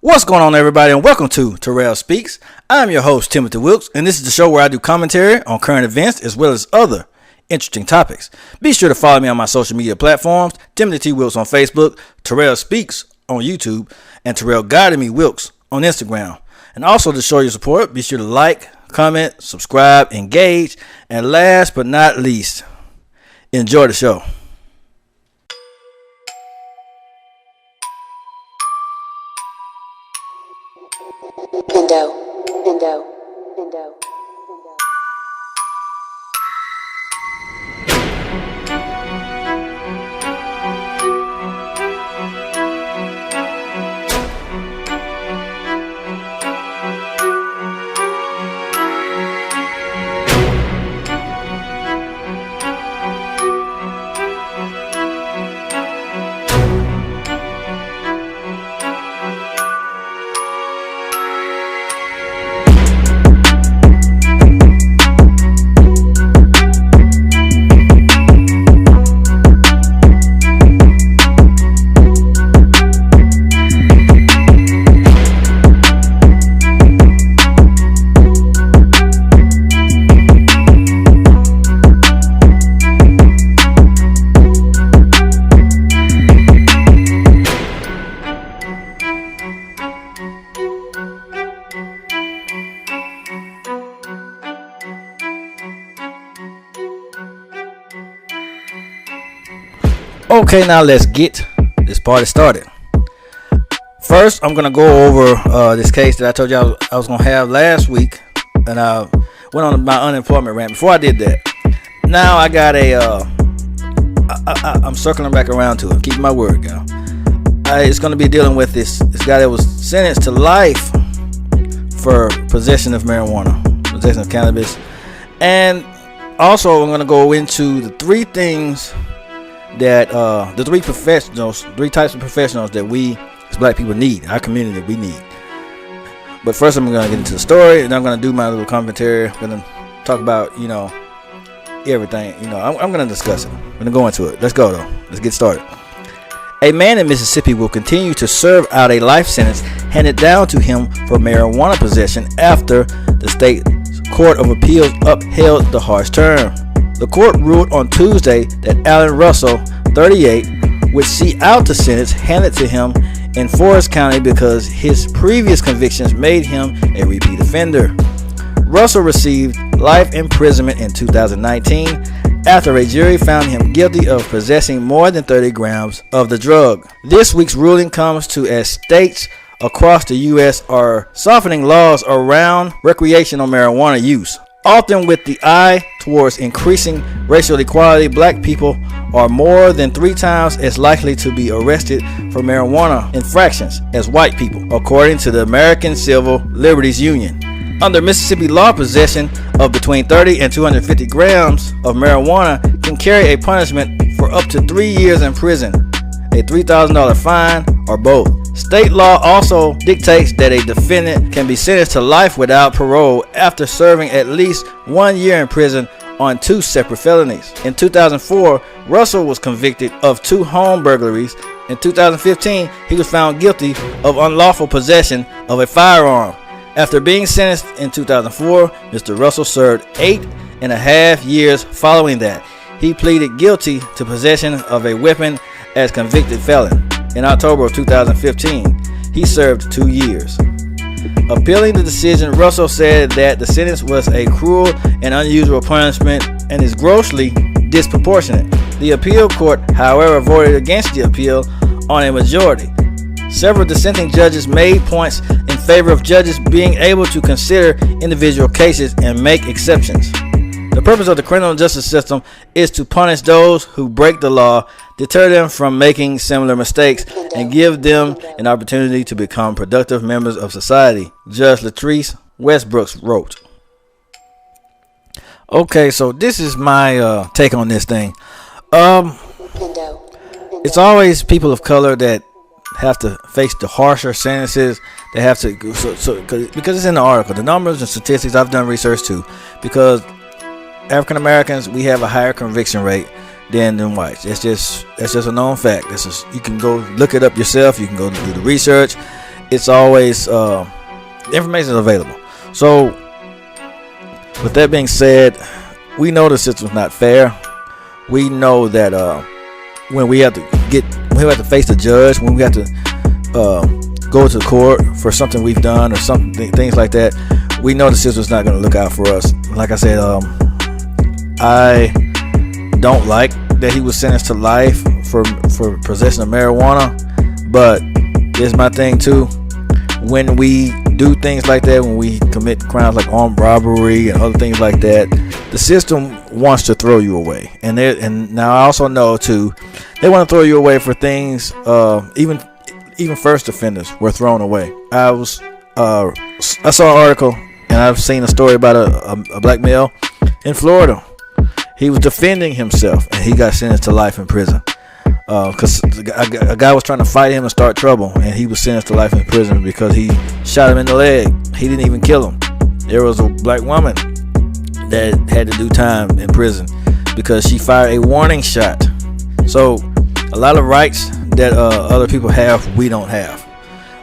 What's going on, everybody, and welcome to Terrell Speaks. I'm your host, Timothy Wilkes, and this is the show where I do commentary on current events as well as other interesting topics. Be sure to follow me on my social media platforms, Timothy T. Wilkes on Facebook, Terrell Speaks on YouTube, and Terrell Guided Me Wilkes on Instagram. And also to show your support, be sure to like, comment, subscribe, engage, and last but not least, enjoy the show. Indo. Okay, now let's get this party started. First, I'm going to go over this case that I told you I was going to have last week. And I went on my unemployment rant. Before I did that, now I got I'm circling back around to it. Keep my word, y'all. It's going to be dealing with this guy that was sentenced to life for possession of marijuana, possession of cannabis. And also, I'm going to go into the three things that the three types of professionals that we as black people need, our community we need. But first I'm going to get into the story, and I'm going to do my little commentary. I'm going to talk about, everything. I'm going to discuss it. I'm going to go into it. Let's go, though. Let's get started. A man in Mississippi will continue to serve out a life sentence handed down to him for marijuana possession after the state court of appeals upheld the harsh term. The court ruled on Tuesday that Alan Russell, 38, would see out the sentence handed to him in Forest County because his previous convictions made him a repeat offender. Russell received life imprisonment in 2019 after a jury found him guilty of possessing more than 30 grams of the drug. This week's ruling comes to as states across the U.S. are softening laws around recreational marijuana use. Often with the eye towards increasing racial equality, black people are more than 3 times as likely to be arrested for marijuana infractions as white people, according to the American Civil Liberties Union. Under Mississippi law, possession of between 30 and 250 grams of marijuana can carry a punishment for up to 3 years in prison, a $3,000 fine, or both. State law also dictates that a defendant can be sentenced to life without parole after serving at least 1 year in prison on 2 separate felonies. In 2004, Russell was convicted of 2 home burglaries. In 2015, he was found guilty of unlawful possession of a firearm. After being sentenced in 2004, Mr. Russell served 8.5 years following that. He pleaded guilty to possession of a weapon as convicted felon. In October of 2015, he served 2 years. Appealing the decision, Russell said that the sentence was a cruel and unusual punishment and is grossly disproportionate. The appeal court, however, voted against the appeal on a majority. Several dissenting judges made points in favor of judges being able to consider individual cases and make exceptions. The purpose of the criminal justice system is to punish those who break the law, deter them from making similar mistakes, and give them an opportunity to become productive members of society, Judge Latrice Westbrooks wrote. Okay, so this is my take on this thing. It's always people of color that have to face the harsher sentences. They have to, because it's in the article, the numbers and statistics. I've done research too, because African Americans, we have a higher conviction rate than whites. That's just a known fact. You can go look it up yourself. You can go do the research, it's always information is available. So with that being said, we know the system's not fair. We know that when we have to face the judge, when we have to go to court for something we've done or something, things like that, we know the system's not going to look out for us. Like I said, I don't like that he was sentenced to life for possession of marijuana, but it's my thing too. When we do things like that, when we commit crimes like armed robbery and other things like that, the system wants to throw you away. And now I also know too, they want to throw you away for things. Even first offenders were thrown away. I saw an article and I've seen a story about a black male in Florida. He was defending himself and he got sentenced to life in prison. Because a guy was trying to fight him and start trouble, and he was sentenced to life in prison because he shot him in the leg. He didn't even kill him. There was a black woman that had to do time in prison because she fired a warning shot. So a lot of rights that other people have, we don't have.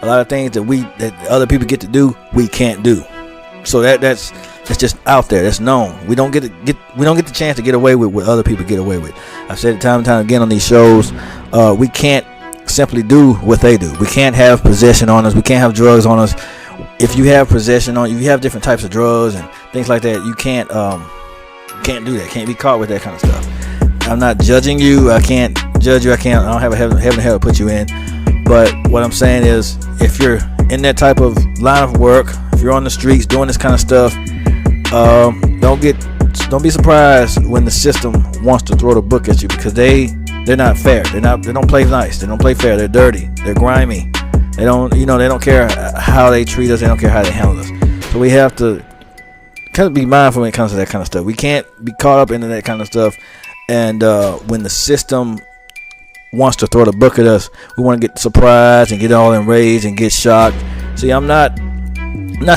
A lot of things that other people get to do, we can't do. So that's just out there. That's known. We don't get the chance to get away with what other people get away with. I've said it time and time again on these shows. We can't simply do what they do. We can't have possession on us. We can't have drugs on us. If you have possession on you, have different types of drugs and things like that. You can't do that. Can't be caught with that kind of stuff. I'm not judging you. I can't judge you. I don't have a heaven and hell to put you in. But what I'm saying is, if you're in that type of line of work, if you're on the streets doing this kind of stuff, don't be surprised when the system wants to throw the book at you, because they're not fair. They don't play nice. They don't play fair. They're dirty. They're grimy. They don't care how they treat us. They don't care how they handle us. So we have to kind of be mindful when it comes to that kind of stuff. We can't be caught up into that kind of stuff. And when the system wants to throw the book at us, we want to get surprised and get all enraged and get shocked. See, I'm not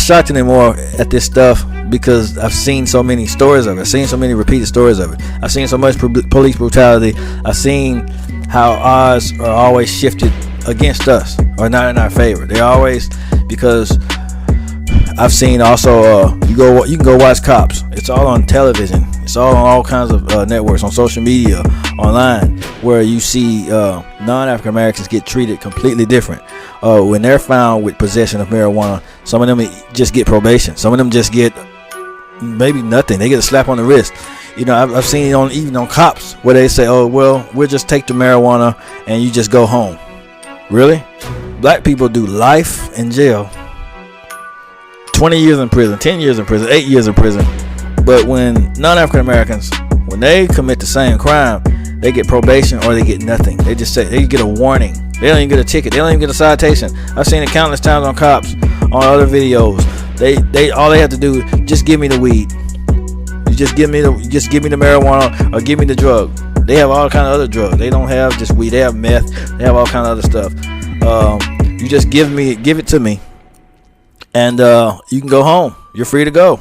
shocked anymore at this stuff, because I've seen so many stories of it. I've seen so many repeated stories of it. I've seen so much police brutality. I've seen how odds are always shifted against us, or not in our favor. They're always, because I've seen also you can go watch Cops. It's all on television. It's all on all kinds of networks, on social media, online, where you see non-African Americans get treated completely different. When they're found with possession of marijuana, some of them just get probation. Some of them just get maybe nothing. They get a slap on the wrist. I've seen it even on Cops, where they say, "Oh, well, we'll just take the marijuana and you just go home." Really? Black people do life in jail, 20 years in prison, 10 years in prison, 8 years in prison. But when non-African Americans, when they commit the same crime, they get probation or they get nothing. They just say they get a warning. They don't even get a ticket. They don't even get a citation. I've seen it countless times on Cops, on other videos. They all they have to do is just give me the weed. You just give me the marijuana or give me the drug. They have all kind of other drugs. They don't have just weed. They have meth. They have all kind of other stuff. You just give it to me, and you can go home. You're free to go.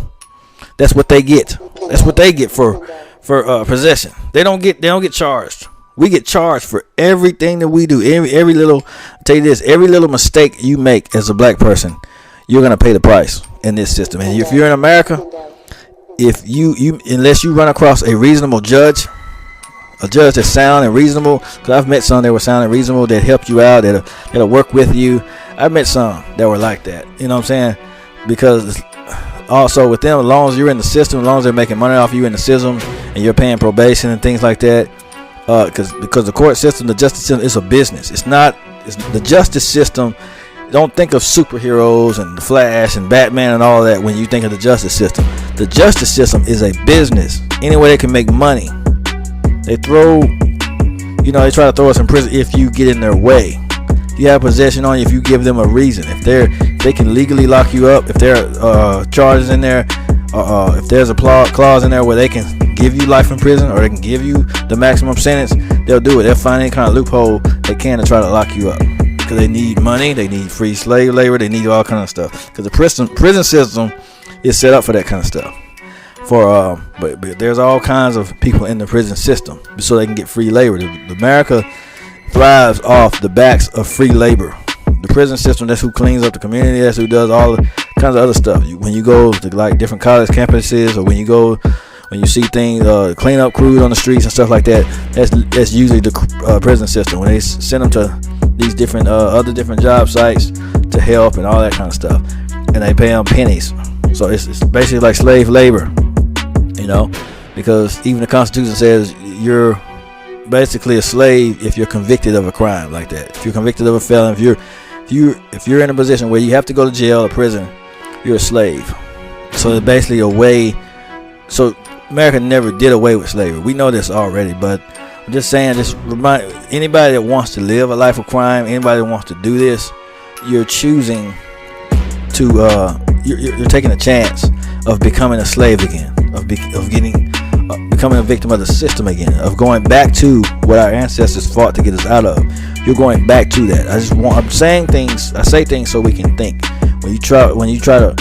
That's what they get. That's what they get for possession. They don't get charged. We get charged for everything that we do. Every little, I'll tell you this, every little mistake you make as a black person, you're gonna pay the price in this system. And if you're in America, if you unless you run across a reasonable judge, a judge that's sound and reasonable, because I've met some that were sound and reasonable, that help you out, that'll work with you. I've met some that were like that. You know what I'm saying? Because also with them, as long as you're in the system, as long as they're making money off you in the system, and you're paying probation and things like that, because the court system, the justice system, is a business. It's the justice system. Don't think of superheroes and the Flash and Batman and all that when you think of the justice system. The justice system is a business. Any way they can make money. They try to throw us in prison if you get in their way. If you have possession on you, if you give them a reason, if they can legally lock you up, if there are charges in there, if there's a clause in there where they can give you life in prison or they can give you the maximum sentence, they'll do it. They'll find any kind of loophole they can to try to lock you up, because they need money, they need free slave labor, they need all kind of stuff, because the prison system is set up for that kind of stuff. But there's all kinds of people in the prison system so they can get free labor. America thrives off the backs of free labor. The prison system, that's who cleans up the community. That's who does all the kinds of other stuff. When you go to like different college campuses, or when you see things, cleanup crews on the streets and stuff like that, that's usually the prison system. When they send them to these different other different job sites to help and all that kind of stuff, and they pay them pennies. So it's basically like slave labor, because even the Constitution says you're basically a slave if you're convicted of a crime like that. If you're convicted of a felon, if you're in a position where you have to go to jail or prison, you're a slave. So it's basically a way. So America never did away with slavery. We know this already, but I'm just saying, just remind anybody that wants to live a life of crime, anybody that wants to do this, you're choosing to you're taking a chance of becoming a slave again, of becoming a victim of the system again, of going back to what our ancestors fought to get us out of. You're going back to that. I say things so we can think. When you try to,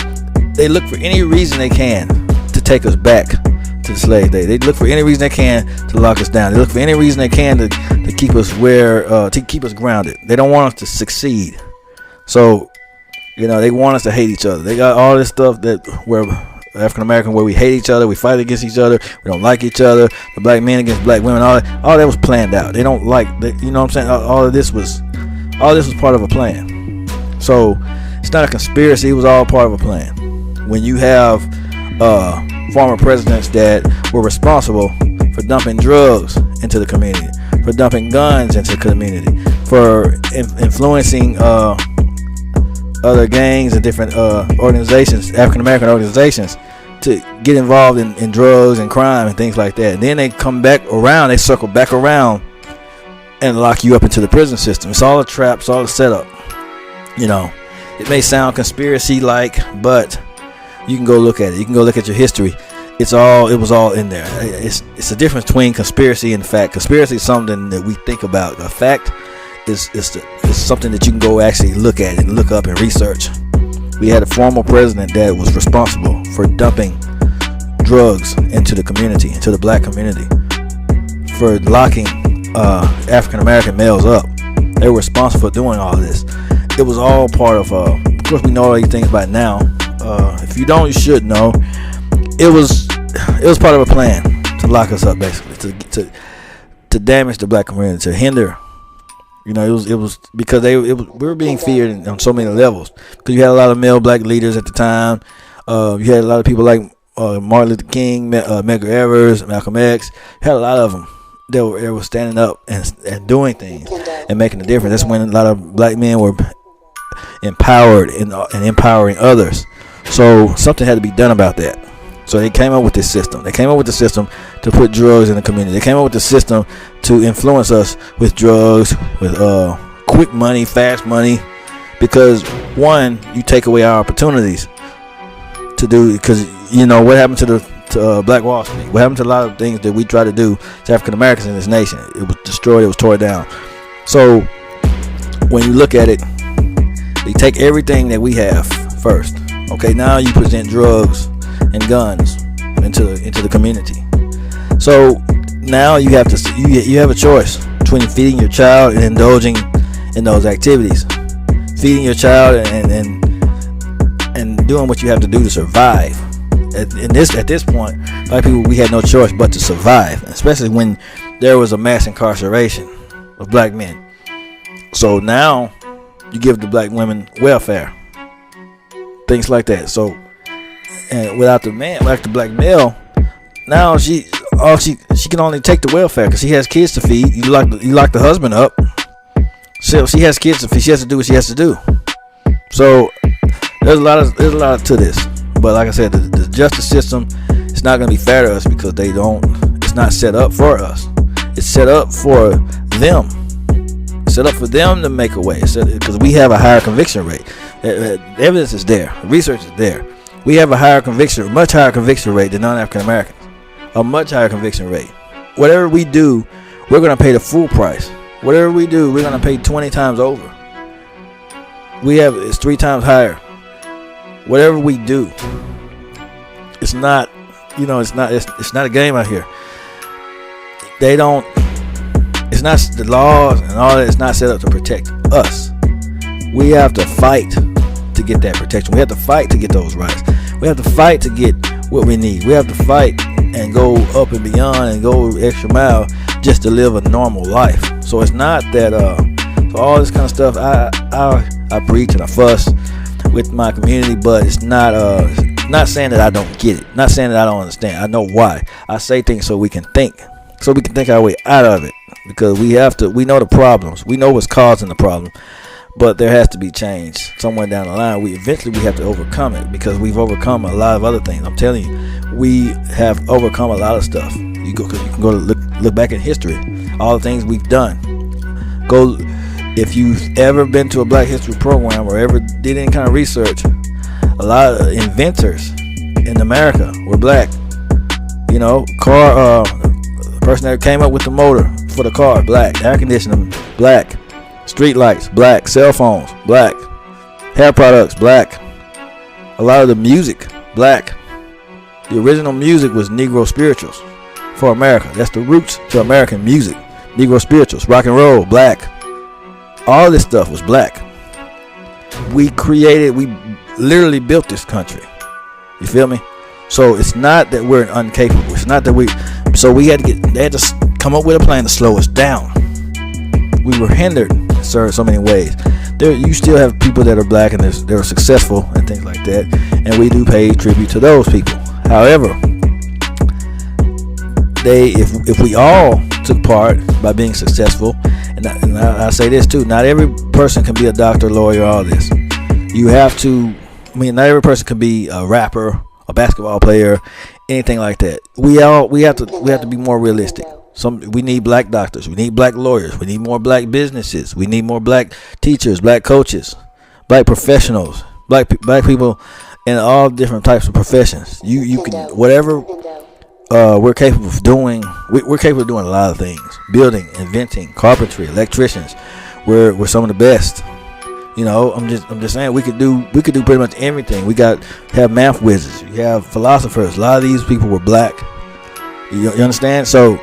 they look for any reason they can to take us back to the slave day. They look for any reason they can to lock us down. They look for any reason they can to keep us to keep us grounded. They don't want us to succeed. So, they want us to hate each other. They got all this stuff that we're African American, where we hate each other, we fight against each other, we don't like each other, the black men against black women, all that was planned out. They don't like, you know what I'm saying? All this was part of a plan. So it's not a conspiracy. It was all part of a plan. When you have former presidents that were responsible for dumping drugs into the community, for dumping guns into the community, for influencing other gangs and different organizations, African American organizations, to get involved in drugs and crime and things like that. And then they come back around, they circle back around and lock you up into the prison system. It's all a trap, it's all a setup. It may sound conspiracy-like, but you can go look at it. You can go look at your history. It was all in there. It's a difference between conspiracy and fact. Conspiracy is something that we think about. A fact is something that you can go actually look at and look up and research. We had a former president that was responsible for dumping drugs into the community, into the black community, for locking African American males up. They were responsible for doing all this. It was all part of course we know all these things by now. If you don't, you should know. It was part of a plan to lock us up, basically, to damage the black community, to hinder. It was because we were being feared on so many levels, because you had a lot of male black leaders at the time. You had a lot of people like Martin Luther King, Medgar Evers, Malcolm X. You had a lot of them that were standing up and doing things and making a difference. That's when a lot of black men were empowered and empowering others. So something had to be done about that. So they came up with this system. They came up with the system to put drugs in the community. They came up with the system to influence us with drugs, with quick money, fast money. Because one, you take away our opportunities to do. Because what happened to Black Wall Street? What happened to a lot of things that we try to do to African Americans in this nation? It was destroyed. It was torn down. So when you look at it, they take everything that we have first. Okay, now you present drugs and guns into the community. So now you have a choice between feeding your child and indulging in those activities. Feeding your child and doing what you have to do to survive. At this point, black people, we had no choice but to survive, especially when there was a mass incarceration of black men. So now you give the black women welfare, things like that. So, and without the man, like the black male, now she can only take the welfare because she has kids to feed. You lock the husband up, so she has kids to feed. She has to do what she has to do. So there's a lot to this. But like I said, the justice system is not going to be fair to us because it's not set up for us. It's set up for them. It's set up for them to make a way. Because we have a higher conviction rate. The evidence is there. The research is there. We have a much higher conviction rate than non-African Americans. A much higher conviction rate. Whatever we do, we're going to pay the full price. Whatever we do, we're going to pay 20 times over. It's 3 times higher. Whatever we do, it's not a game out here. It's not the laws and all that. It's not set up to protect us. We have to fight to get that protection. We have to fight to get those rights. We have to fight to get what we need. We have to fight and go up and beyond and go extra mile just to live a normal life. So it's not that so all this kind of stuff I preach and I fuss with my community, but it's not saying that I don't get it, not saying that I don't understand. I know why. I say things so we can think our way out of it, because we know the problems, we know what's causing the problem, but there has to be change somewhere down the line. We eventually have to overcome it, because we've overcome a lot of other things. I'm telling you, we have overcome a lot of stuff. You can go to look back in history, all the things we've done. Go, if you've ever been to a Black History program or ever did any kind of research, a lot of inventors in America were black. You know, the person that came up with the motor for the car, black. Air conditioning, black. Street lights, black. Cell phones, black. Hair products, black. A lot of the music, black. The original music was Negro spirituals for America. That's the roots to American music. Negro spirituals, rock and roll, black. All this stuff was black. We literally built this country. You feel me? So it's not that we're incapable. It's not that they had to come up with a plan to slow us down. We were hindered in so many ways. You still have people that are black and they're successful and things like that, and we do pay tribute to those people. However, if we all took part by being successful, and I say this too, not every person can be a doctor, lawyer, all this. You have to, not every person can be a rapper, a basketball player, anything like that. We have to be more realistic. We need black doctors, we need black lawyers, we need more black businesses, we need more black teachers, black coaches, black professionals, black people in all different types of professions. You can, whatever we're capable of doing. We're capable of doing a lot of things: building, inventing, carpentry, electricians. We're some of the best. You know, I'm just saying we could do pretty much everything. We have math wizards, you have philosophers. A lot of these people were black. You understand? So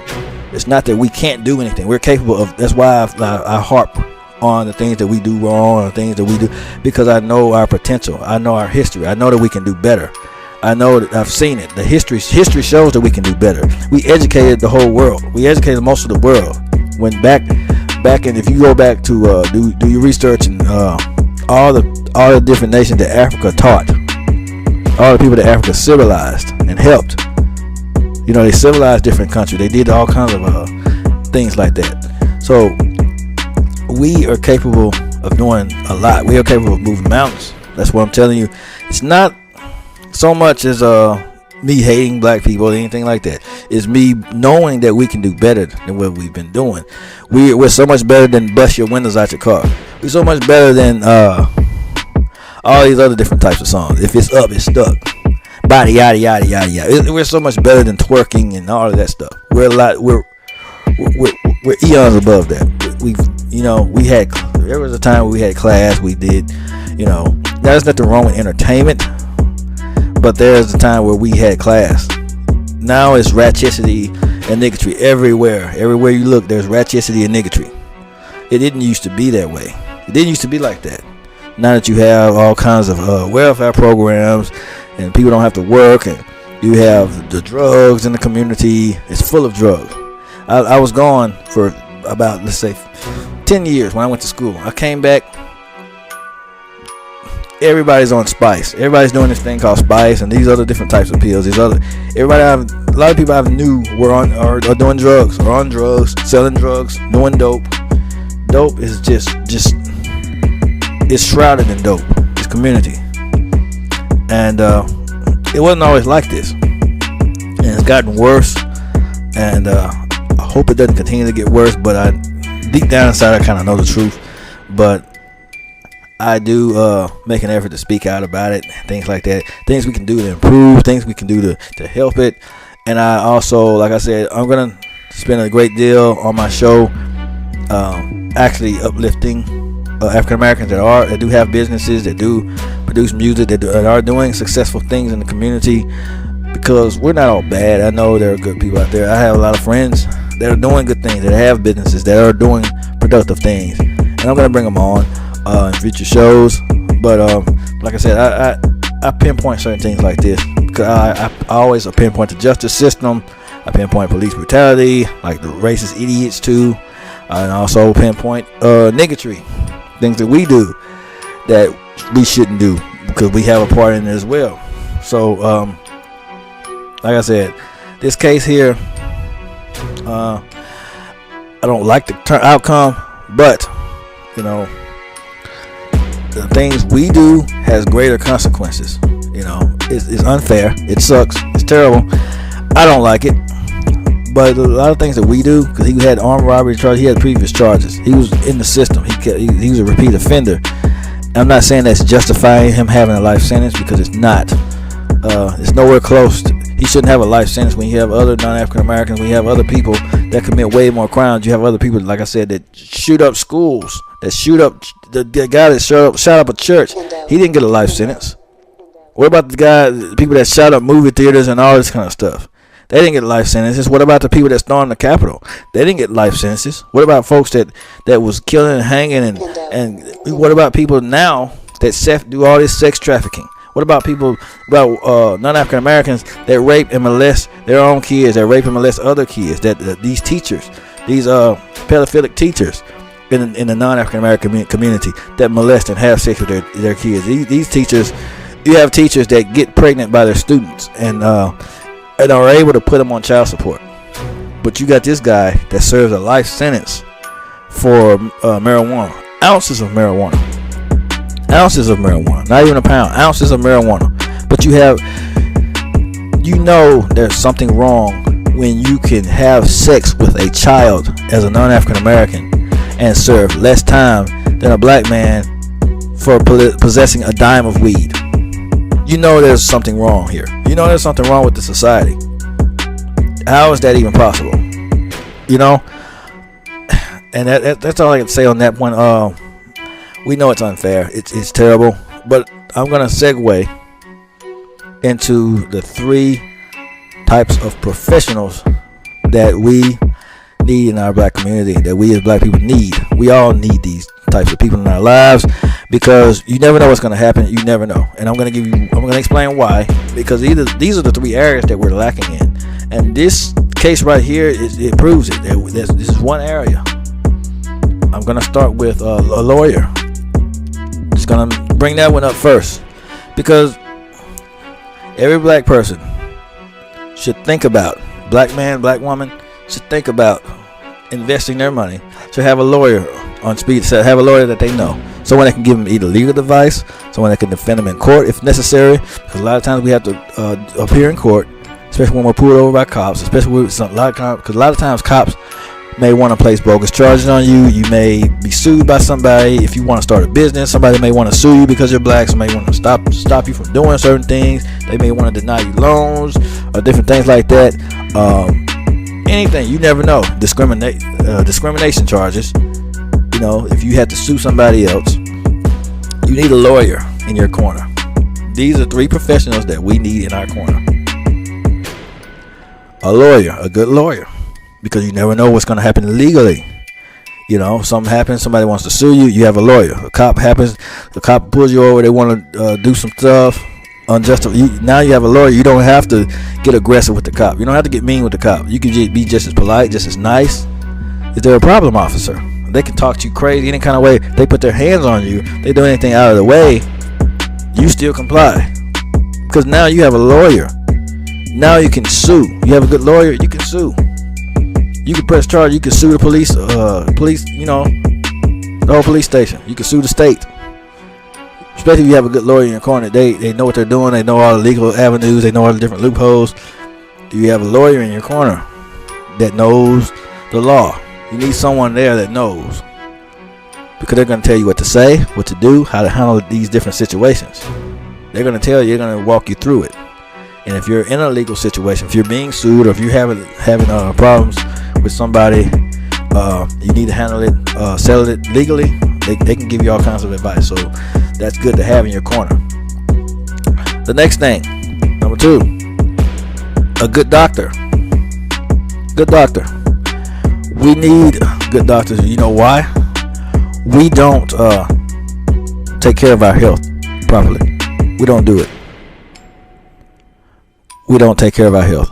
it's not that we can't do anything. We're capable of. That's why I harp on the things that we do wrong, or the things that we do, because I know our potential. I know our history. I know that we can do better. I know that I've seen it. The history shows that we can do better. We educated the whole world. We educated most of the world. When back in, if you go back to do your research and all the different nations that Africa taught, all the people that Africa civilized and helped. You know, they civilized different countries. They did all kinds of things like that. So we are capable of doing a lot. We are capable of moving mountains. That's what I'm telling you. It's not so much as me hating black people or anything like that. It's me knowing that we can do better than what we've been doing. We're so much better than bust your windows out your car. We're so much better than all these other different types of songs. If it's up, it's stuck. Body yada yada yada yada. We're so much better than twerking and all of that stuff. We're eons above that. There was a time where we had class. We did, there's nothing wrong with entertainment, but there's a time where we had class. Now it's ratchetity and niggatry everywhere. Everywhere you look, there's ratchetity and niggatry. It didn't used to be that way. It didn't used to be like that. Now that you have all kinds of welfare programs and people don't have to work, and you have the drugs in the community, it's full of drugs. I was gone for about, let's say, 10 years when I went to school. I came back, everybody's on spice. Everybody's doing this thing called spice and these other different types of pills. A lot of people I knew are doing drugs, or on drugs, selling drugs, doing dope. Dope is just it's shrouded in dope. It's community. And it wasn't always like this. And it's gotten worse. And I hope it doesn't continue to get worse, but deep down inside I kind of know the truth. But I do make an effort to speak out about it, things like that, things we can do to improve, things we can do to help it. And I also, like I said, I'm gonna spend a great deal on my show actually uplifting African Americans that do have businesses, that do produce music, that are doing successful things in the community, because we're not all bad. I know there are good people out there. I have a lot of friends that are doing good things, that have businesses, that are doing productive things, and I'm gonna bring them on. in future shows. But like I said, I pinpoint certain things like this because I always pinpoint the justice system. I pinpoint police brutality, like the racist idiots too, and also pinpoint niggatry, things that we do that we shouldn't do because we have a part in it as well. So, like I said, this case here, I don't like the outcome, but you know, the things we do has greater consequences. You know, it's unfair, it sucks, it's terrible. I don't like it, but a lot of things that we do, because he had armed robbery charges, he had previous charges, he was in the system, he was a repeat offender. I'm not saying that's justifying him having a life sentence, because it's not. It's nowhere close he shouldn't have a life sentence when you have other non-African Americans, when you have other people that commit way more crimes. You have other people, like I said, that shoot up schools, that shoot up the guy that shot up a church. He didn't get a life sentence. What about the people that shot up movie theaters and all this kind of stuff? They didn't get life sentences. What about the people that stormed the Capitol? They didn't get life sentences. What about folks that was killing and hanging and what about people now that do all this sex trafficking? What about people, non-African Americans that rape and molest their own kids, that rape and molest other kids, that these teachers, these pedophilic teachers in the non-African American community that molest and have sex with their kids? These teachers, you have teachers that get pregnant by their students and are able to put them on child support. But you got this guy that serves a life sentence for marijuana, ounces of marijuana, not even a pound, ounces of marijuana. But you know there's something wrong when you can have sex with a child as a non-African American and serve less time than a black man for possessing a dime of weed. You know there's something wrong here. You know there's something wrong with the society. How is that even possible? You know? And that's all I can say on that point. We know it's unfair. It's terrible. But I'm going to segue into the 3 types of professionals that we need in our black community, that we as black people need. We all need these types of people in our lives because you never know what's going to happen. You never know. And I'm going to explain why, because these are the 3 areas that we're lacking in. And this case right here, it proves it. This is one area. I'm going to start with a lawyer. Just going to bring that one up first, because every black person should think about, black man, black woman should think about investing their money, should have a lawyer on speed, have a lawyer that they know, someone that can give them either legal advice, someone that can defend them in court if necessary, because a lot of times we have to appear in court, especially when we're pulled over by cops, especially because a lot of times cops may want to place bogus charges on you. You may be sued by somebody. If you want to start a business, somebody may want to sue you because you're black. Somebody want to stop you from doing certain things. They may want to deny you loans or different things like that. Anything, you never know. Discrimination charges. You know, if you have to sue somebody else, you need a lawyer in your corner. These are 3 professionals that we need in our corner. A lawyer, a good lawyer, because you never know what's going to happen legally. You know, something happens, somebody wants to sue you, you have a lawyer. A cop happens, the cop pulls you over, they want to do some stuff unjustified. Now you have a lawyer. You don't have to get aggressive with the cop. You don't have to get mean with the cop. You can be just as polite, just as nice. If they're a problem officer, they can talk to you crazy any kind of way. They put their hands on you, they do anything out of the way, you still comply, because now you have a lawyer. Now you can sue. You have a good lawyer, you can sue. You can press charge. You can sue the police. You know, the whole police station. You can sue the state. Especially if you have a good lawyer in your corner. They know what they're doing. They know all the legal avenues. They know all the different loopholes. You have a lawyer in your corner that knows the law. You need someone there that knows, because they're going to tell you what to say, what to do, how to handle these different situations. They're going to tell you. They're going to walk you through it. And if you're in a legal situation, if you're being sued, or if you're having problems with somebody, you need to handle it, settle it legally. They can give you all kinds of advice, so that's good to have in your corner. The next thing, number 2, a good doctor. Good doctor. We need good doctors. You know why? We don't take care of our health properly. We don't do it. We don't take care of our health.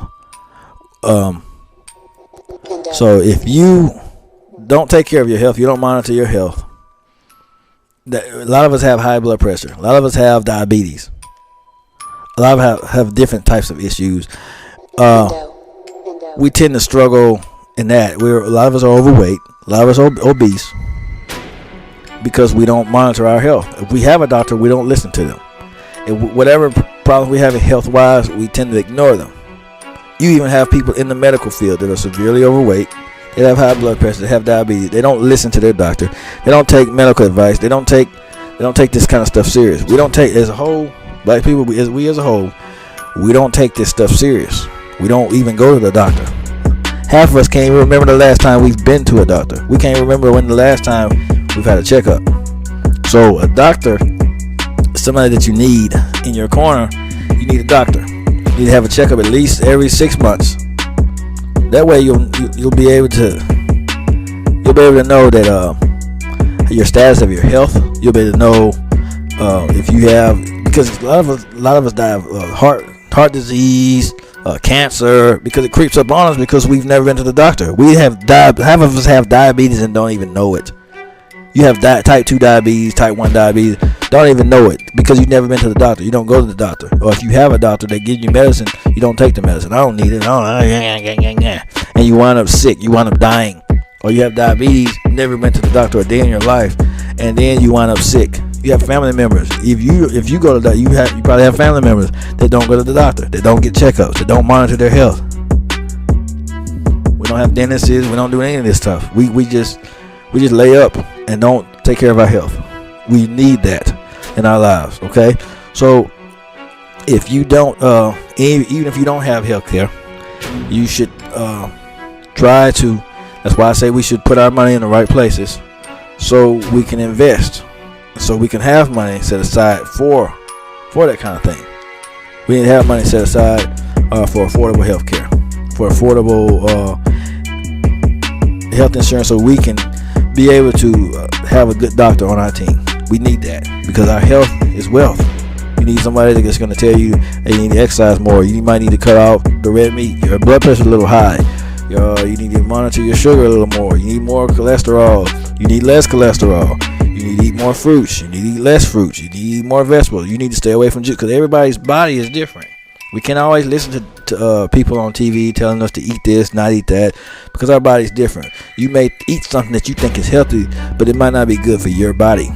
So if you don't take care of your health, you don't monitor your health. A lot of us have high blood pressure. A lot of us have diabetes. A lot of us have different types of issues. We tend to struggle in that. A lot of us are overweight. A lot of us are obese because we don't monitor our health. If we have a doctor, we don't listen to them. And whatever problems we have health-wise, we tend to ignore them. You even have people in the medical field that are severely overweight. They have high blood pressure. They have diabetes. They don't listen to their doctor. They don't take medical advice. They don't take this kind of stuff serious. We don't take, as a whole, black people, we as a whole, we don't take this stuff serious. We don't even go to the doctor. Half of us can't even remember the last time we've been to a doctor. We can't remember when the last time we've had a checkup. So a doctor is somebody that you need in your corner. You need a doctor. You need to have a checkup at least every 6 months. That way you'll be able to know that your status of your health. You'll be able to know if you have, because a lot of us die of heart disease, cancer, because it creeps up on us because we've never been to the doctor. Half of us have diabetes and don't even know it. You have type 2 diabetes, type 1 diabetes, don't even know it because you've never been to the doctor. You don't go to the doctor. Or if you have a doctor that gives you medicine, you don't take the medicine. I don't need it. And you wind up sick. You wind up dying. Or you have diabetes, never went to the doctor a day in your life, and then you wind up sick. You have family members. If you go to the doctor, you probably have family members that don't go to the doctor. They don't get checkups. They don't monitor their health. We don't have dentists. We don't do any of this stuff. We just lay up and don't take care of our health. We need that in our lives, okay? So if you don't, even if you don't have health care, you should try to, that's why I say we should put our money in the right places so we can invest, so we can have money set aside for that kind of thing. We need to have money set aside for affordable health care, for affordable health insurance, so we can be able to have a good doctor on our team. We need that because our health is wealth. You need somebody that's going to tell you, hey, you need to exercise more. You might need to cut out the red meat. Your blood pressure is a little high. You need to monitor your sugar a little more. You need more cholesterol. You need less cholesterol. You need to eat more fruits. You need to eat less fruits. You need to eat more vegetables. You need to stay away from junk because everybody's body is different. We can't always listen to people on TV telling us to eat this, not eat that, because our body's different. You may eat something that you think is healthy, but it might not be good for your body.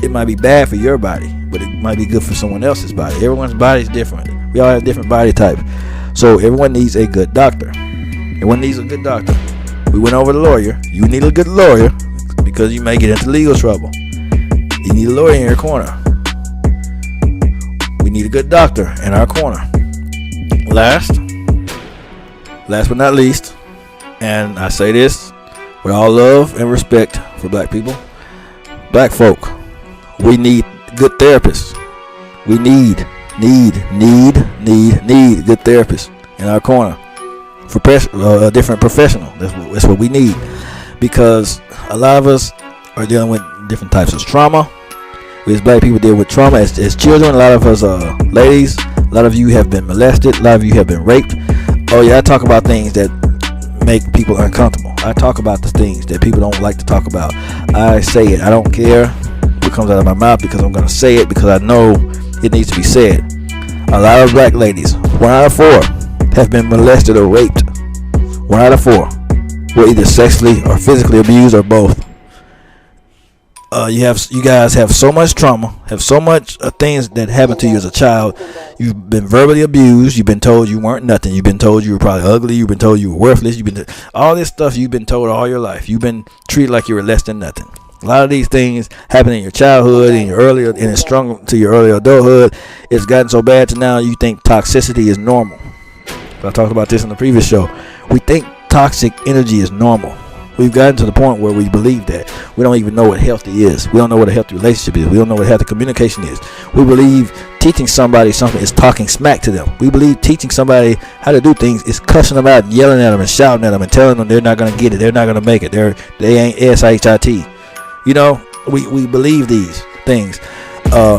It might be bad for your body, but it might be good for someone else's body. Everyone's body is different. We all have different body types. So everyone needs a good doctor. Everyone needs a good doctor. We went over the lawyer. You need a good lawyer because you may get into legal trouble. You need a lawyer in your corner. We need a good doctor in our corner. Last but not least, and I say this with all love and respect for black people, black folk, we need good therapists. We need good therapists in our corner for a different professional. That's what we need, because a lot of us are dealing with different types of trauma. We as black people deal with trauma as children. A lot of us are ladies. A lot of you have been molested. A lot of you have been raped. Oh yeah, I talk about things that make people uncomfortable. I talk about the things that people don't like to talk about. I say it. I don't care what comes out of my mouth because I'm going to say it because I know it needs to be said. A lot of black ladies, 1 out of 4, have been molested or raped. 1 out of 4 were either sexually or physically abused or both. You guys have so much trauma, have so much things that happened to you as a child. You've been verbally abused. You've been told you weren't nothing. You've been told you were probably ugly. You've been told you were worthless. All this stuff you've been told all your life. You've been treated like you were less than nothing. A lot of these things happen in your childhood, and it's strung to your early adulthood. It's gotten so bad to now you think toxicity is normal. I talked about this in the previous show. We think toxic energy is normal. We've gotten to the point where we believe that. We don't even know what healthy is. We don't know what a healthy relationship is. We don't know what healthy communication is. We believe teaching somebody something is talking smack to them. We believe teaching somebody how to do things is cussing them out and yelling at them and shouting at them and telling them they're not going to get it. They're not going to make it. They ain't SHIT. You know, we believe these things.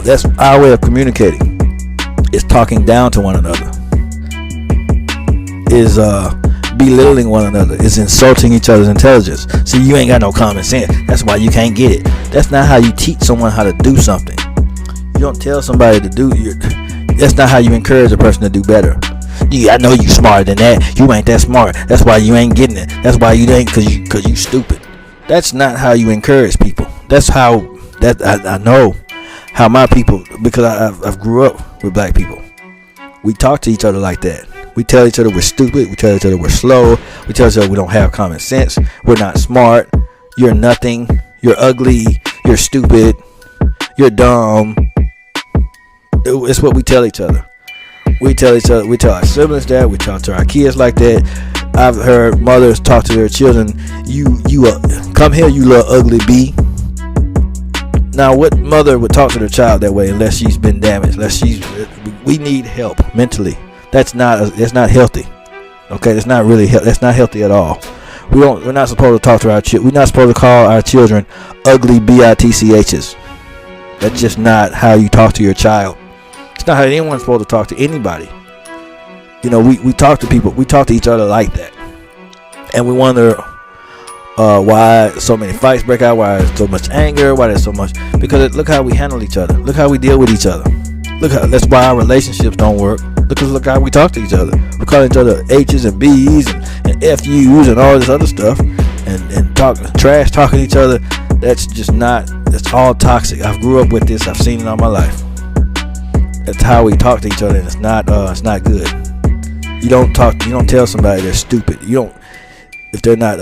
That's our way of communicating. Is talking down to one another. Is belittling one another. Is insulting each other's intelligence. See, you ain't got no common sense. That's why you can't get it. That's not how you teach someone how to do something. You don't tell somebody to do. That's not how you encourage a person to do better. I know you smarter than that. You ain't that smart. That's why you ain't getting it. That's why you ain't, cause you stupid. That's not how you encourage people. That's how I know how my people, because I've grew up with black people. We talk to each other like that. We tell each other we're stupid. We tell each other we're slow. We tell each other we don't have common sense. We're not smart. You're nothing. You're ugly. You're stupid. You're dumb. It's what we tell each other. We tell each other. We tell our siblings that. We talk to our kids like that. I've heard mothers talk to their children. You come here, you little ugly bee. Now, what mother would talk to their child that way unless she's been damaged? We need help mentally. That's not healthy. Okay, that's not really that's not healthy at all. We're not supposed to talk to our children. We're not supposed to call our children ugly bitchs. That's just not how you talk to your child. It's not how anyone's supposed to talk to anybody. You know, we talk to people. We talk to each other like that, and we wonder why so many fights break out. Why there's so much anger? Why there's so much? Because look how we handle each other. Look how we deal with each other. That's why our relationships don't work. Look how we talk to each other. We call each other H's and B's and FU's and all this other stuff, and trash talking to each other. That's just not. That's all toxic. I've grew up with this. I've seen it all my life. That's how we talk to each other, and it's not good. You don't tell somebody they're stupid. If they're not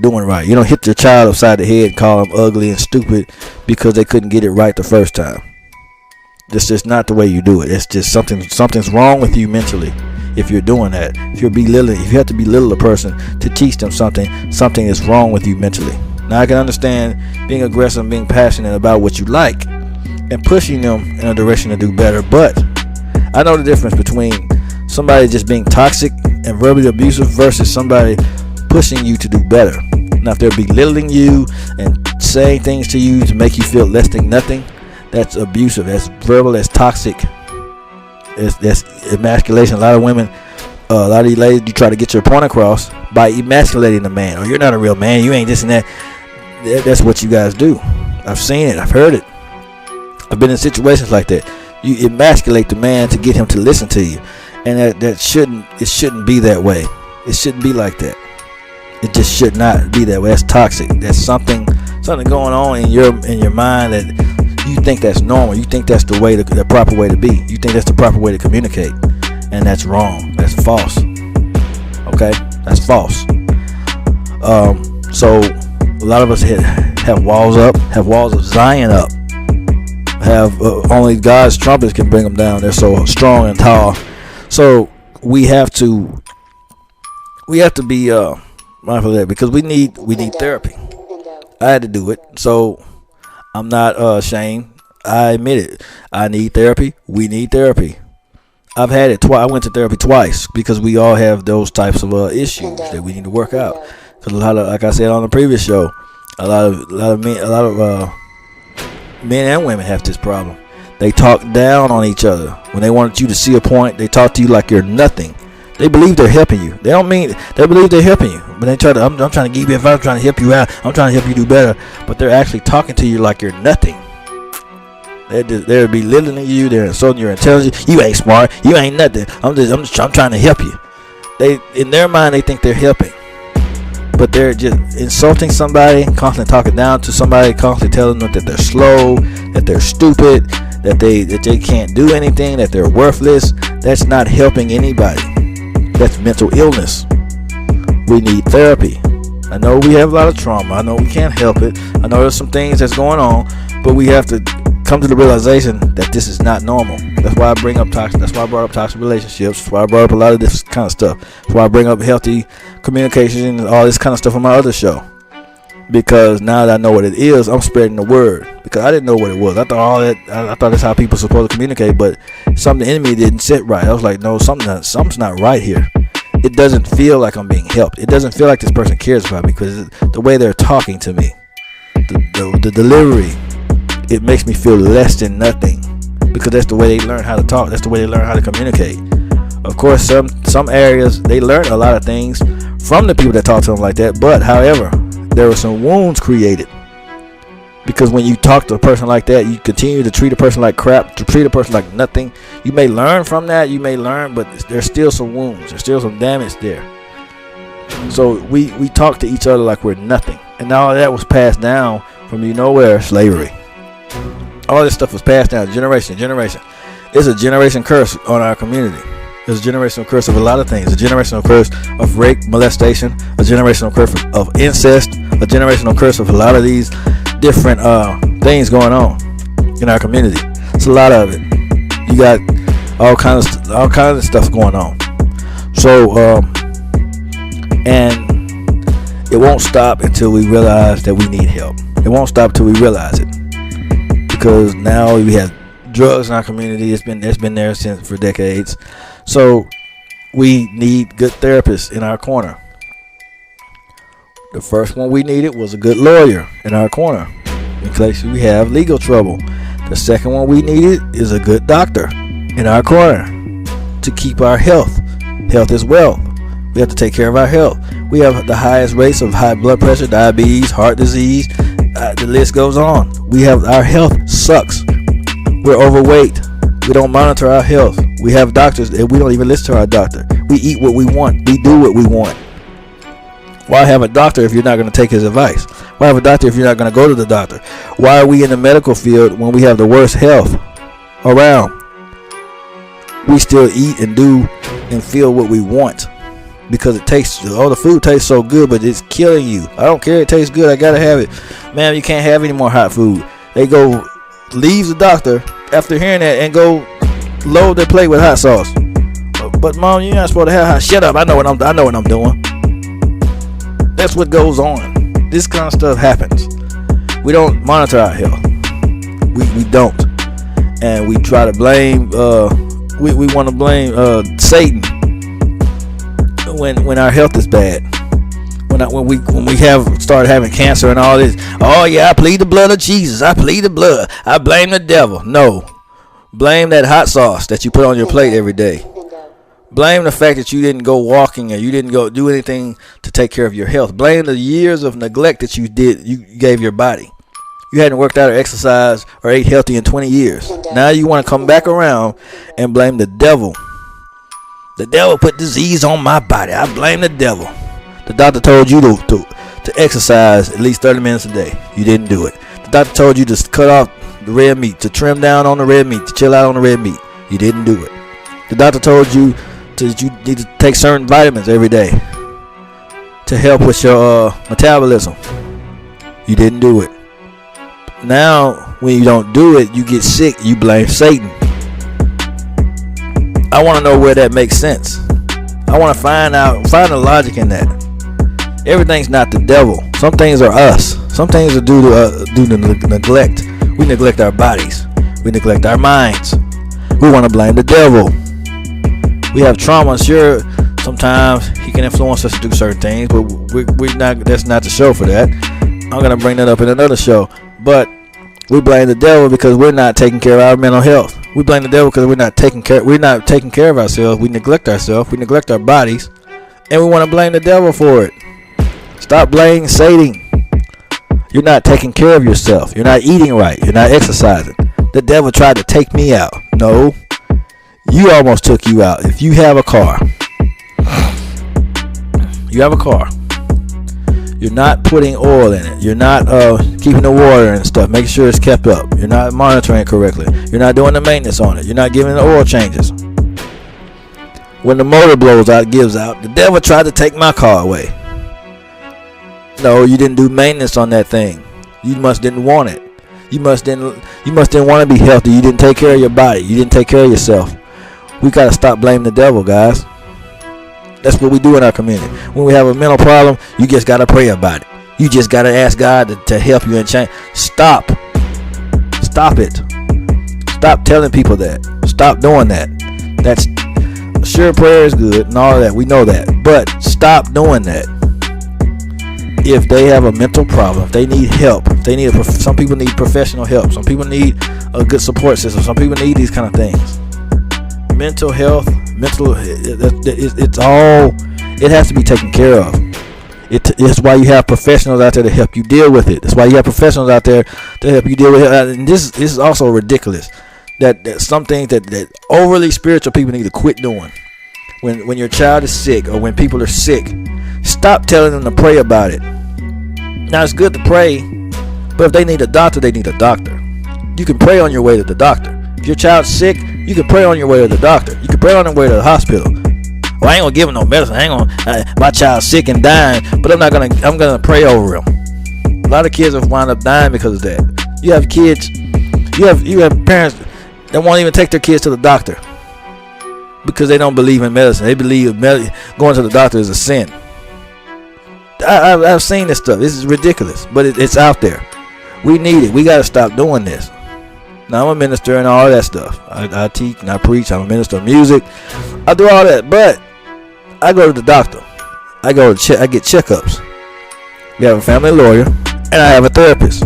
doing right. You don't hit your child upside the head and call them ugly and stupid because they couldn't get it right the first time. That's just not the way you do it. It's just something's wrong with you mentally if you're doing that. If you have to belittle a person to teach them something is wrong with you mentally. Now I can understand being aggressive and being passionate about what you like and pushing them in a direction to do better, but I know the difference between somebody just being toxic and verbally abusive versus somebody pushing you to do better. Now if they're belittling you and saying things to you to make you feel less than nothing, that's abusive. That's verbal. That's toxic. That's emasculation. A lot of women, a lot of you ladies, you try to get your point across by emasculating the man. Oh, you're not a real man. You ain't this and that. That's what you guys do. I've seen it. I've heard it. I've been in situations like that. You emasculate the man to get him to listen to you, and it shouldn't be that way. It shouldn't be like that. It just should not be that way. That's toxic. There's something going on in your mind that you think that's normal. You think that's the proper way to be. You think that's the proper way to communicate, and that's wrong. That's false. Okay, that's false. So a lot of us have walls up, have walls of Zion up. Have only God's trumpets can bring them down. They're so strong and tall. So we have to be mindful of that because we need therapy. I had to do it, so I'm not ashamed. I admit it. I need therapy. We need therapy. I've had it twice. I went to therapy twice because we all have those types of issues that we need to work out. Because like I said on the previous show, a lot of men and women have this problem. They talk down on each other when they want you to see a point. They talk to you like you're nothing. They believe they're helping you. They don't mean it. They believe they're helping you, but they try to. I'm trying to give you advice. I'm trying to help you out. I'm trying to help you do better. But they're actually talking to you like you're nothing. They're belittling you. They're insulting your intelligence. You ain't smart. You ain't nothing. I'm trying to help you. In their mind, they think they're helping, but they're just insulting somebody, constantly talking down to somebody, constantly telling them that they're slow, that they're stupid, that they can't do anything, that they're worthless. That's not helping anybody. That's mental illness. We need therapy. I know we have a lot of trauma. I know we can't help it. I know there's some things that's going on, but we have to come to the realization that this is not normal. That's why I bring up toxic. That's why I brought up toxic relationships. That's why I brought up a lot of this kind of stuff. That's why I bring up healthy communication and all this kind of stuff on my other show. Because now that I know what it is, I'm spreading the word. Because I didn't know what it was. I thought that's how people are supposed to communicate, but something in me didn't sit right. I was like, no, something's not right here. It doesn't feel like I'm being helped. It doesn't feel like this person cares about me because the way they're talking to me, the delivery, it makes me feel less than nothing, because that's the way they learn how to talk. That's the way they learn how to communicate. Of course, some areas they learn a lot of things from the people that talk to them like that. But however, there were some wounds created, because when you talk to a person like that, you continue to treat a person like crap, to treat a person like nothing. You may learn from that, but there's still some wounds. There's still some damage there. So we talk to each other like we're nothing, and all that was passed down from slavery. All this stuff was passed down generation to generation. It's a generation curse on our community. It's a generational curse of a lot of things. A generational curse of rape, molestation, a generational curse of incest, a generational curse of a lot of these different things going on in our community. It's a lot of it. You got all kinds of stuff going on. So and it won't stop until we realize that we need help. It won't stop until we realize it, because now we have drugs in our community. It's been there for decades. So we need good therapists in our corner. The first one we needed was a good lawyer in our corner in case we have legal trouble. The second one we needed is a good doctor in our corner to keep our health. Health is wealth. We have to take care of our health. We have the highest rates of high blood pressure, diabetes, heart disease. The list goes on. Our health sucks. We're overweight. We don't monitor our health. We have doctors and we don't even listen to our doctor. We eat what we want. We do what we want. Why have a doctor if you're not going to take his advice? Why have a doctor if you're not going to go to the doctor? Why are we in the medical field when we have the worst health around? We still eat and do and feel what we want, because the food tastes so good, but it's killing you. I don't care, it tastes good, I gotta have it. Man, you can't have any more hot food. They leave the doctor after hearing that and go load their plate with hot sauce. But mom, you're not supposed to have hot. Shut up, I know what I'm doing. That's what goes on. This kind of stuff happens. We don't monitor our health. We don't. And we try to blame we want to blame Satan when our health is bad. When we have started having cancer and all this. Oh yeah, I plead the blood of Jesus. I plead the blood. I blame the devil. No. Blame that hot sauce that you put on your plate every day. Blame the fact that you didn't go walking or you didn't go do anything to take care of your health. Blame the years of neglect that you gave your body. You hadn't worked out or exercised or ate healthy in 20 years. Now you want to come back around and blame the devil. The devil put disease on my body. I blame the devil. The doctor told you to exercise at least 30 minutes a day. You didn't do it. The doctor told you to cut off the red meat, to trim down on the red meat, to chill out on the red meat. You didn't do it. The doctor told you that you need to take certain vitamins every day to help with your metabolism. You didn't do it. Now, when you don't do it, you get sick. You blame Satan. I want to know where that makes sense. I want to find the logic in that. Everything's not the devil. Some things are us. Some things are due to neglect. We neglect our bodies. We neglect our minds. We want to blame the devil. We have trauma. Sure, sometimes he can influence us to do certain things, but we're not. That's not the show for that. I'm gonna bring that up in another show. But we blame the devil because we're not taking care of our mental health. We blame the devil because we're not taking care of ourselves. We neglect ourselves. We neglect our bodies, and we want to blame the devil for it. Stop blaming Satan. You're not taking care of yourself. You're not eating right. You're not exercising. The devil tried to take me out. No, you almost took you out. If you have a car, you're not putting oil in it. You're not keeping the water and stuff, making sure it's kept up. You're not monitoring it correctly. You're not doing the maintenance on it. You're not giving the oil changes. When the motor blows out, gives out, the devil tried to take my car away. No, you didn't do maintenance on that thing. You must didn't want it. You must didn't want to be healthy. You didn't take care of your body. You didn't take care of yourself. We got to stop blaming the devil, guys. That's what we do in our community. When we have a mental problem, you just got to pray about it. You just got to ask God to help you and change. Stop it. Stop telling people that. Stop doing that. That's sure, prayer is good and all of that. We know that. But stop doing that. if they have a mental problem, if they need help, if they need some people need professional help, some people need a good support system, some people need these kind of things. Mental health, it's all, it has to be taken care of. It's why you have professionals out there to help you deal with it. That's why you have professionals out there to help you deal with it. And this is also ridiculous. That some things that overly spiritual people need to quit doing. When your child is sick or when people are sick, stop telling them to pray about it. Now it's good to pray, but if they need a doctor, they need a doctor. You can pray on your way to the doctor. If your child's sick, you can pray on your way to the doctor. You can pray on your way to the hospital. Well, I ain't gonna give him no medicine. I ain't gonna. My child's sick and dying, but I'm gonna pray over him. A lot of kids have wound up dying because of that. You have kids. You have parents that won't even take their kids to the doctor because they don't believe in medicine. They believe going to the doctor is a sin. I've seen this stuff. This is ridiculous, but it's out there. We need it. We got to stop doing this. Now, I'm a minister and all that stuff. I teach and I preach. I'm a minister of music. I do all that, but I go to the doctor. I get checkups. We have a family lawyer, and I have a therapist.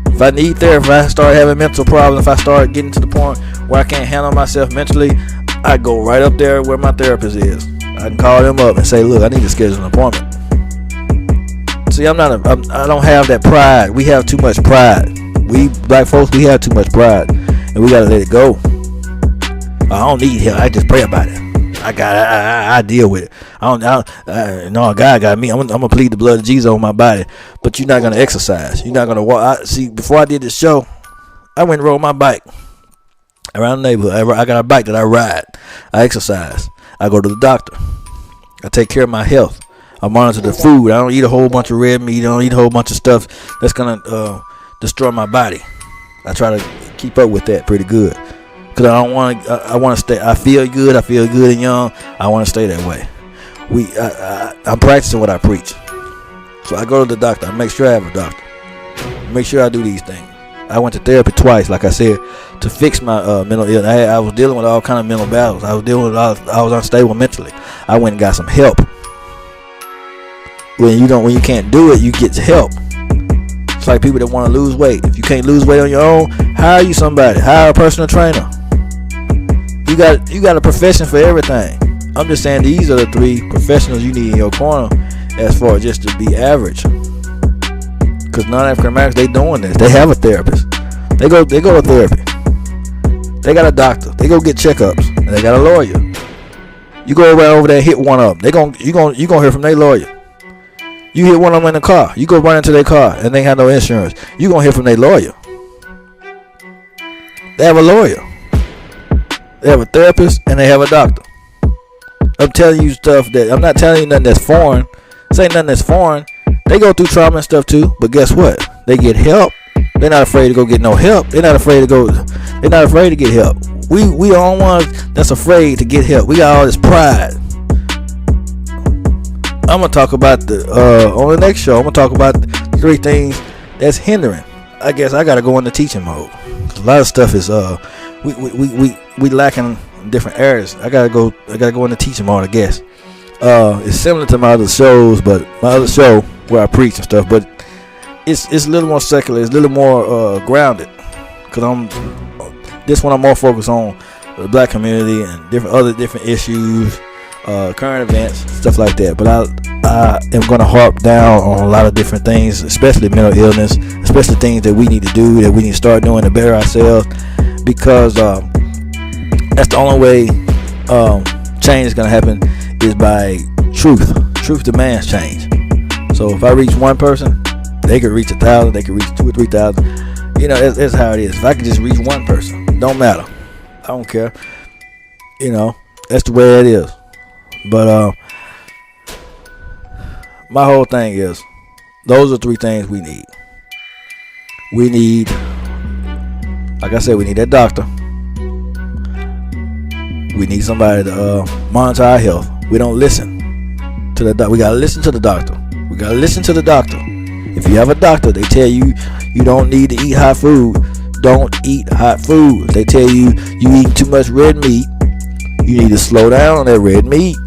If I need therapy, if I start having mental problems, if I start getting to the point where I can't handle myself mentally, I go right up there where my therapist is. I can call them up and say, look, I need to schedule an appointment. See, I don't have that pride. We have too much pride. We black folks, we have too much pride, and we gotta let it go. I don't need help. I just pray about it. I deal with it. No, God got me. I'm gonna plead the blood of Jesus on my body. But you're not gonna exercise. You're not gonna walk. See, before I did this show, I went and rode my bike around the neighborhood. I got a bike that I ride. I exercise. I go to the doctor. I take care of my health. I monitor the food. I don't eat a whole bunch of red meat. I don't eat a whole bunch of stuff that's gonna destroy my body. I try to keep up with that pretty good because I want to stay. I feel good and young. I want to stay that way. I'm practicing what I preach. So I go to the doctor. I make sure I have a doctor. Make sure I do these things. I went to therapy twice, like I said, to fix my mental illness. I was dealing with all kind of mental battles. I was unstable mentally. I went and got some help. When you can't do it, you get help. It's like people that want to lose weight. If you can't lose weight on your own, hire you somebody. Hire a personal trainer. You got a profession for everything. I'm just saying these are the 3 professionals you need in your corner as far as just to be average. Because non-African Americans, they doing this. They have a therapist. They go to therapy. They got a doctor. They go get checkups, and they got a lawyer. You go around over there and hit one of them. You gonna hear from their lawyer. You hit one of them in the car. You go run into their car and they have no insurance. You gonna hear from their lawyer. They have a lawyer. They have a therapist and they have a doctor. I'm telling you stuff that I'm not telling you nothing that's foreign. This ain't nothing that's foreign. They go through trauma and stuff too. But guess what? They get help. They're not afraid to go get no help. They're not afraid to get help. We the only ones that's afraid to get help. We got all this pride. I'm gonna talk about on the next show. I'm gonna talk about the 3 things that's hindering. I guess I gotta go into teaching mode. A lot of stuff is we lacking in different areas. I gotta go into teaching mode. I guess it's similar to my other shows, but my other show where I preach and stuff. But it's a little more secular. It's a little more grounded. Cause this one I'm more focused on the black community and different issues. Current events, stuff like that. But I am going to harp down on a lot of different things, especially mental illness, especially things that we need to do, that we need to start doing to better ourselves, because that's the only way change is going to happen is by truth. Truth demands change. So if I reach one person, they could reach 1,000, they could reach 2,000 or 3,000. You know, that's how it is. If I could just reach one person, don't matter. I don't care. You know, that's the way it is. But my whole thing is, those are 3 things we need. We need, like I said, we need that doctor. We need somebody to monitor our health. We don't listen to the doctor. We gotta listen to the doctor. We gotta listen to the doctor. If you have a doctor, they tell you you don't need to eat hot food. Don't eat hot food. They tell you eat too much red meat. You need to slow down on that red meat.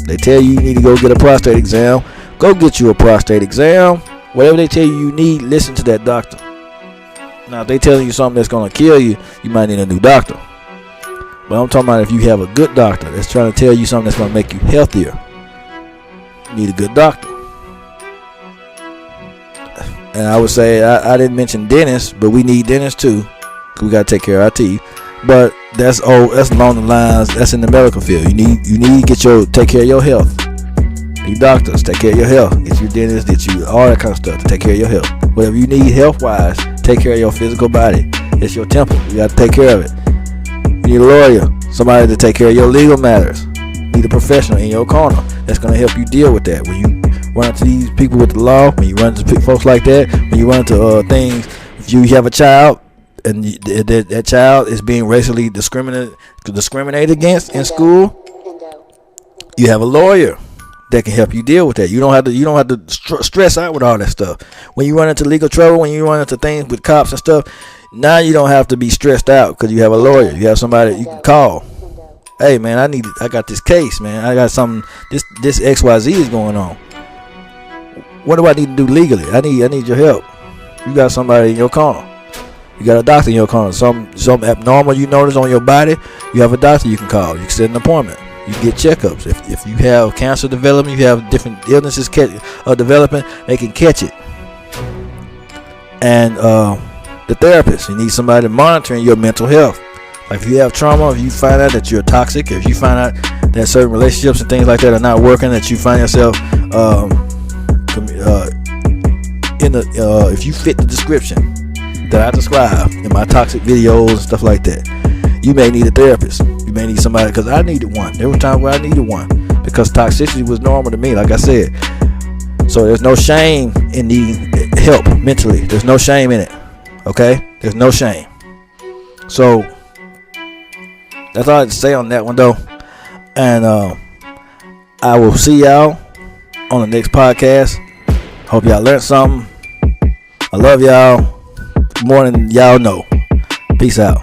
They tell you need to go get a prostate exam. go get you a prostate exam. Whatever they tell you need, listen to that doctor. Now, if they telling you something that's going to kill you, you might need a new doctor. But I'm talking about if you have a good doctor that's trying to tell you something that's going to make you healthier, you need a good doctor. And I would say, I didn't mention dentists, but we need dentists too, because we got to take care of our teeth. But that's along the lines, that's in the medical field. You need to take care of your health. Need doctors, take care of your health. Get you dentists, get you all that kind of stuff to take care of your health. Whatever you need health wise, take care of your physical body. It's your temple. You got to take care of it. You need a lawyer, somebody to take care of your legal matters. You need a professional in your corner that's going to help you deal with that. When you run into these people with the law, when you run into folks like that, when you run into things, if you have a child and that child is being racially discriminated against in school, you have a lawyer that can help you deal with that. You don't have to stress out with all that stuff. When you run into legal trouble, when you run into things with cops and stuff, now you don't have to be stressed out because you have a lawyer. You have somebody you can call. Hey man, I got this case, man. I got something. This XYZ is going on. What do I need to do legally? I need your help. You got somebody in your corner. You got a doctor in your corner. Some abnormal you notice on your body, you have a doctor you can call. You can set an appointment. You get checkups. If you have cancer development, you have different illnesses developing, they can catch it. And the therapist, you need somebody monitoring your mental health. Like if you have trauma, if you find out that you're toxic, if you find out that certain relationships and things like that are not working, that you find yourself if you fit the description that I describe in my toxic videos and stuff like that, you may need a therapist. You may need somebody, because I needed one. There were times where I needed one because toxicity was normal to me, like I said. So there's no shame in needing help mentally. There's no shame in it. Okay? There's no shame. So that's all I have to say on that one though. And I will see y'all on the next podcast. Hope y'all learned something. I love y'all more than y'all know. Peace out.